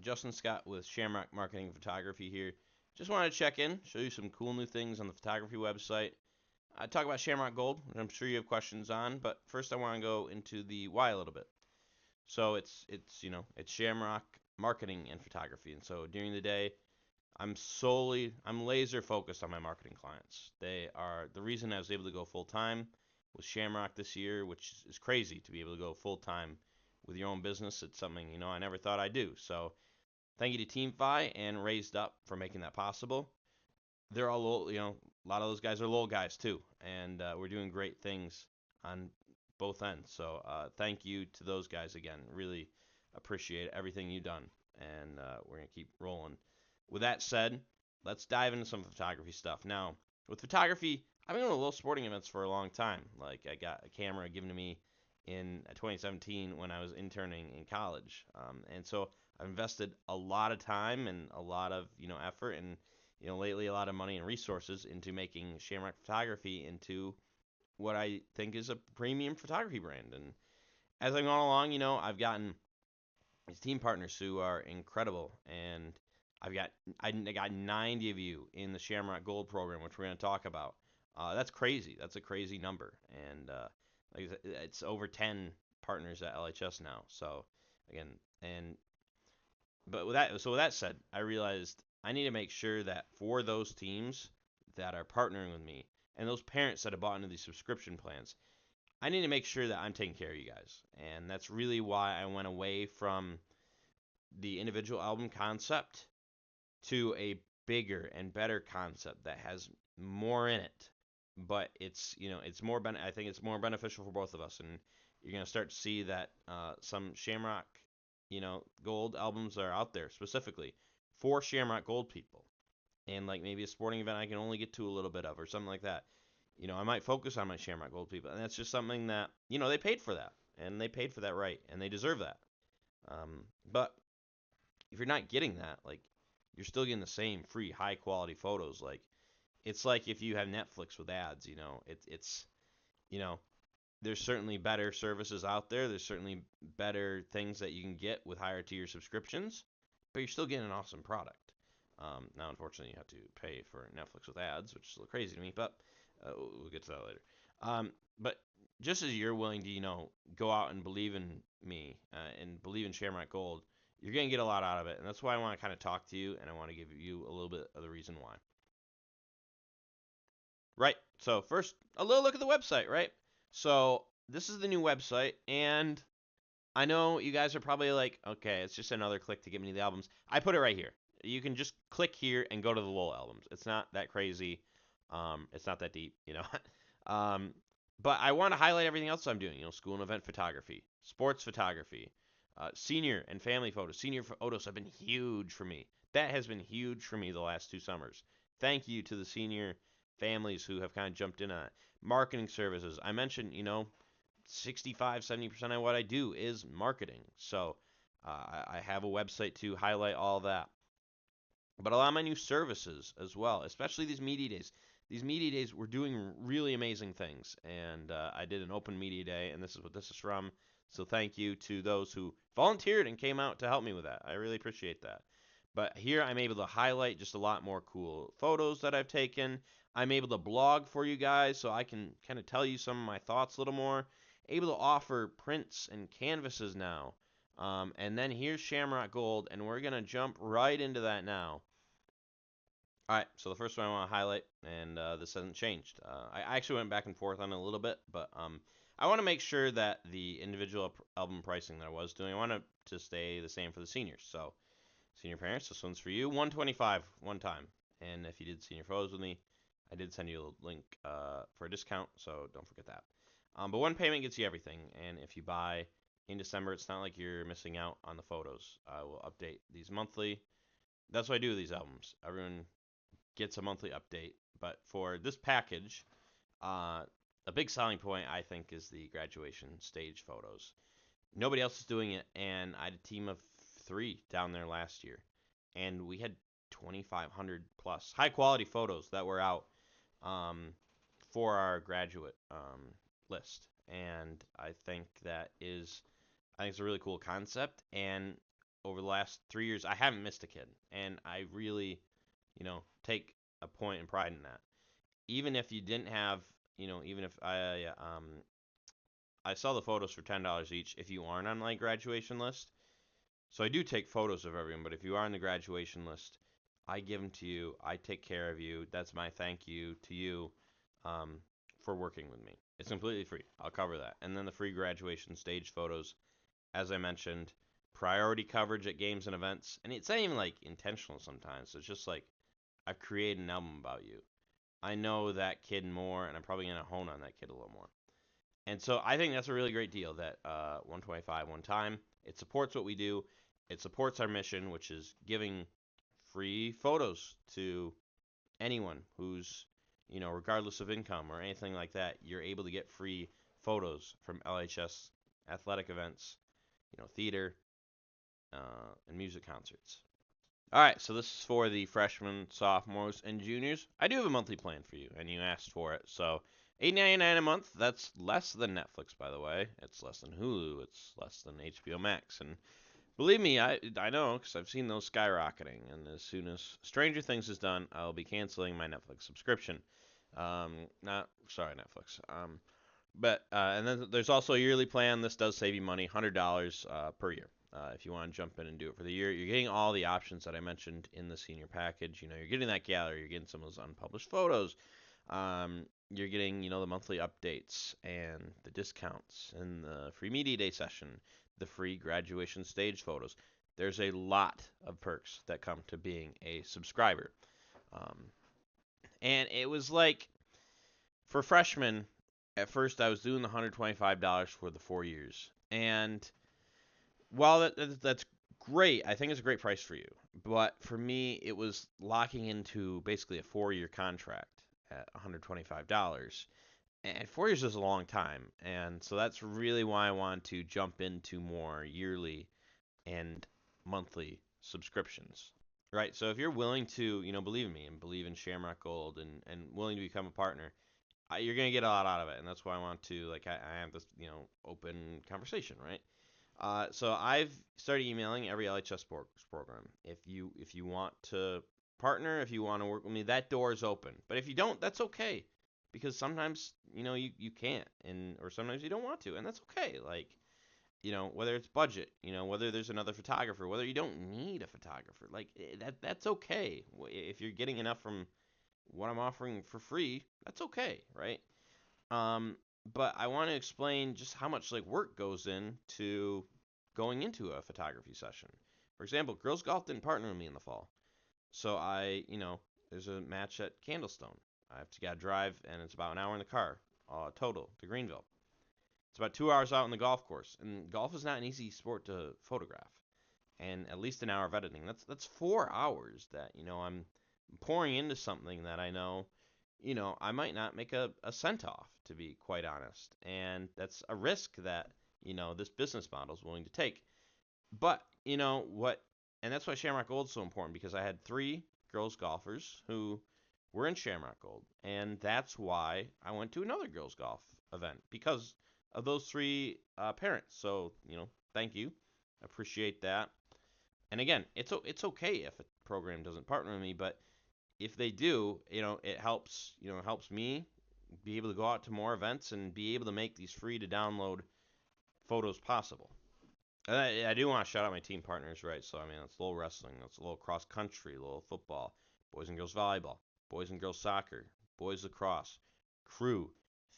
Justin Scott with Shamrock Marketing and Photography here. Just wanted to check in, show you some cool new things on the photography website. I talk about Shamrock Gold, which I'm sure you have questions on, but first I want to go into the why a little bit. So it's Shamrock Marketing and Photography, and so during the day I'm laser focused on my marketing clients. They are the reason I was able to go full time with Shamrock this year, which is crazy to be able to go full time with your own business. It's something I never thought I'd do. So thank you to Team Fi and Raised Up for making that possible. They're all a lot of those guys are little guys too, and we're doing great things on both ends. So thank you to those guys again. Really appreciate everything you've done, and we're gonna keep rolling. With that said, let's dive into some photography stuff. Now, with photography, I've been doing little sporting events for a long time. Like I got a camera given to me in 2017 when I was interning in college, and so I've invested a lot of time and a lot of effort and lately a lot of money and resources into making Shamrock Photography into what I think is a premium photography brand. And as I've gone along, I've gotten these team partners who are incredible, and I got 90 of you in the Shamrock Gold program, which we're going to talk about. That's crazy. That's a crazy number, and like I said, it's over 10 partners at LHS now. So again, and but with that said, I realized I need to make sure that for those teams that are partnering with me and those parents that have bought into these subscription plans, I need to make sure that I'm taking care of you guys. And that's really why I went away from the individual album concept to a bigger and better concept that has more in it. But it's I think it's more beneficial for both of us, and you're gonna start to see that some Shamrock, Gold albums are out there specifically for Shamrock Gold people, and like maybe a sporting event I can only get to a little bit of or something like that. I might focus on my Shamrock Gold people, and that's just something that they paid for that, and they paid for that right, and they deserve that. But if you're not getting that, like you're still getting the same free high quality photos. Like it's like if you have Netflix with ads, it's you know there's certainly better services out there. There's certainly better things that you can get with higher tier subscriptions, but you're still getting an awesome product. Now, unfortunately, you have to pay for Netflix with ads, which is a little crazy to me, but we'll get to that later. But just as you're willing to, go out and believe in me and believe in Shamrock Gold, you're going to get a lot out of it. And that's why I want to kind of talk to you and I want to give you a little bit of the reason why. Right. So, first, a little look at the website, right? So, this is the new website, and I know you guys are probably like, okay, it's just another click to get me to the albums. I put it right here. You can just click here and go to the Lowell albums. It's not that crazy. It's not that deep, um, but I want to highlight everything else I'm doing. School and event photography, sports photography, senior and family photos. Senior photos have been huge for me. That has been huge for me the last 2 summers. Thank you to the senior families who have kind of jumped in on it. Marketing services. I mentioned, 65, 70% of what I do is marketing. So I have a website to highlight all that. But a lot of my new services as well, especially these media days. These media days, we're doing really amazing things. And I did an open media day, and this is what this is from. So thank you to those who volunteered and came out to help me with that. I really appreciate that. But here I'm able to highlight just a lot more cool photos that I've taken. I'm able to blog for you guys so I can kind of tell you some of my thoughts a little more. Able to offer prints and canvases now. And then here's Shamrock Gold, and we're going to jump right into that now. All right, so the first one I want to highlight, and this hasn't changed. I actually went back and forth on it a little bit, but I want to make sure that the individual album pricing that I was doing, I want it to stay the same for the seniors. So, senior parents, this one's for you, 125 one time. And if you did senior photos with me, I did send you a link for a discount, so don't forget that. But one payment gets you everything, and if you buy in December, it's not like you're missing out on the photos. I will update these monthly. That's what I do with these albums. Everyone gets a monthly update. But for this package, uh, a big selling point I think is the graduation stage photos. Nobody else is doing it, and I had a team of 3 down there last year, and we had 2,500 plus high quality photos that were out um, for our graduate list, and I think it's a really cool concept, and over the last 3 years, I haven't missed a kid, and I really, take a point and pride in that. Even if you didn't have, even if I sell the photos for $10 each if you aren't on my graduation list. So I do take photos of everyone, but if you are on the graduation list, I give them to you. I take care of you. That's my thank you to you um, for working with me. It's completely free. I'll cover that. And then the free graduation stage photos, as I mentioned, priority coverage at games and events. And it's not even like intentional sometimes. It's just like I've created an album about you. I know that kid more, and I'm probably going to hone on that kid a little more. And so I think that's a really great deal that 125 one time. It supports what we do. It supports our mission, which is giving free photos to anyone who's, regardless of income or anything like that. You're able to get free photos from LHS athletic events, theater, and music concerts. All right, so this is for the freshmen, sophomores, and juniors. I do have a monthly plan for you, and you asked for it. So, $8.99 a month. That's less than Netflix, by the way. It's less than Hulu. It's less than HBO Max. And believe me, I know because I've seen those skyrocketing. And as soon as Stranger Things is done, I'll be canceling my Netflix subscription. Not sorry, Netflix. But and then there's also a yearly plan. This does save you money, $100 per year. If you want to jump in and do it for the year, you're getting all the options that I mentioned in the senior package. You're getting that gallery, you're getting some of those unpublished photos, you're getting the monthly updates and the discounts and the free media day session, the free graduation stage photos. There's a lot of perks that come to being a subscriber, um, and it was like for freshmen. At first, I was doing the $125 for the 4 years, and while that's great, I think it's a great price for you. But for me, it was locking into basically a 4 year contract at $125. And 4 years is a long time. And so that's really why I want to jump into more yearly and monthly subscriptions. Right? So if you're willing to, believe in me and believe in Shamrock Gold and willing to become a partner, you're going to get a lot out of it. And that's why I want to, like, I have this, open conversation, right? So I've started emailing every LHS sports program. If you want to partner, if you want to work with me, that door is open. But if you don't, that's okay, because sometimes you can't, and or sometimes you don't want to, and that's okay. Like whether it's budget, whether there's another photographer, whether you don't need a photographer, like that's okay. If you're getting enough from what I'm offering for free, that's okay, right? Um, but I want to explain just how much like work goes into going into a photography session. For example, girls golf didn't partner with me in the fall, so there's a match at Candlestone. I have to gotta drive, and it's about an hour in the car, total to Greenville. It's about 2 hours out on the golf course, and golf is not an easy sport to photograph. And at least an hour of editing. That's 4 hours that I'm pouring into something that I know I might not make a cent off, to be quite honest. And that's a risk that, this business model is willing to take. But, what, and that's why Shamrock Gold is so important, because I had three girls golfers who were in Shamrock Gold. And that's why I went to another girls golf event, because of those three parents. So, thank you. Appreciate that. And again, it's okay if a program doesn't partner with me, but if they do, it helps me be able to go out to more events and be able to make these free to download photos possible. And I do want to shout out my team partners, right? So I mean, that's a little wrestling, that's a little cross country, a little football, boys and girls volleyball, boys and girls soccer, boys lacrosse, crew,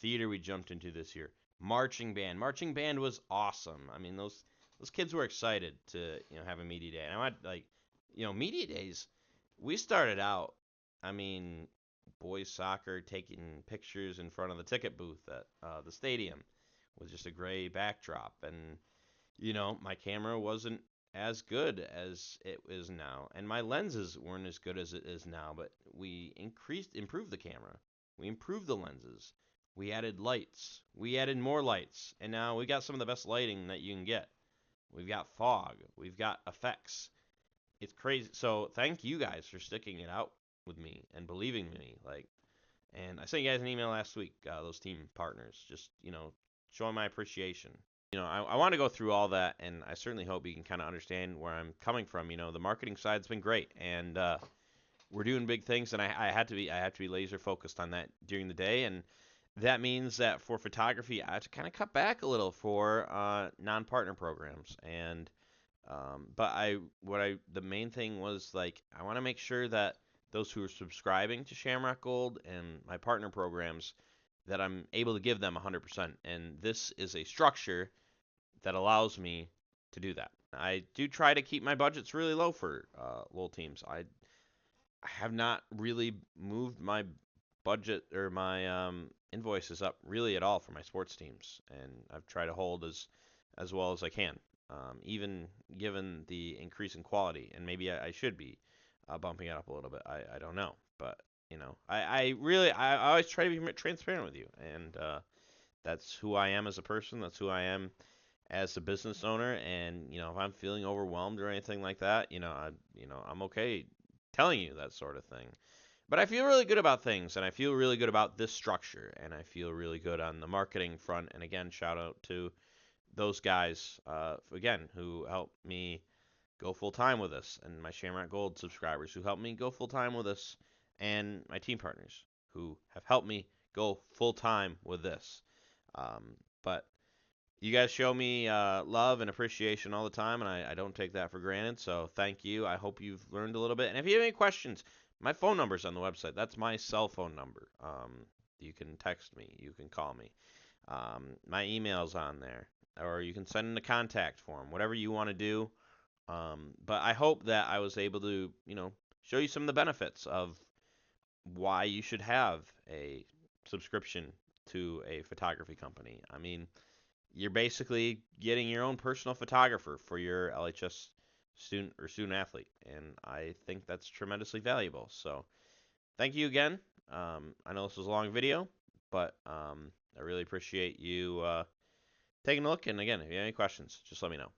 theater we jumped into this year, marching band. Marching band was awesome. I mean, those kids were excited to have a media day, and I want like media days. We started out, I mean, boys soccer taking pictures in front of the ticket booth at the stadium with just a gray backdrop, and my camera wasn't as good as it is now, and my lenses weren't as good as it is now. But we improved the camera, we improved the lenses, we added lights, we added more lights, and now we got some of the best lighting that you can get. We've got fog, we've got effects. It's crazy. So thank you guys for sticking it out with me and believing in me. Like, and I sent you guys an email last week. Those team partners, just showing my appreciation. I want to go through all that, and I certainly hope you can kind of understand where I'm coming from. The marketing side's been great, and we're doing big things, and I have to be laser focused on that during the day, and that means that for photography, I have to kind of cut back a little for non-partner programs, and but the main thing was like I want to make sure that those who are subscribing to Shamrock Gold and my partner programs that I'm able to give them 100%, and this is a structure that allows me to do that. I do try to keep my budgets really low for little teams. I have not really moved my budget or my invoices up really at all for my sports teams, and I've tried to hold as well as I can, even given the increase in quality. And maybe I should be bumping it up a little bit. I don't know, but I always try to be transparent with you, and that's who I am as a person. That's who I am as a business owner. And if I'm feeling overwhelmed or anything like that, I'm okay telling you that sort of thing. But I feel really good about things, and I feel really good about this structure, and I feel really good on the marketing front. And again, shout out to those guys again who helped me go full time with us, and my Shamrock Gold subscribers who helped me go full time with us, and my team partners who have helped me go full time with this. But you guys show me love and appreciation all the time, and I don't take that for granted. So thank you. I hope you've learned a little bit. And if you have any questions, my phone number's on the website. That's my cell phone number. You can text me. You can call me. My email's on there, or you can send in a contact form. Whatever you want to do. But I hope that I was able to, show you some of the benefits of why you should have a subscription to a photography company. I mean, you're basically getting your own personal photographer for your LHS student or student athlete, and I think that's tremendously valuable. So, thank you again. I know this was a long video, but I really appreciate you taking a look. And again, if you have any questions, just let me know.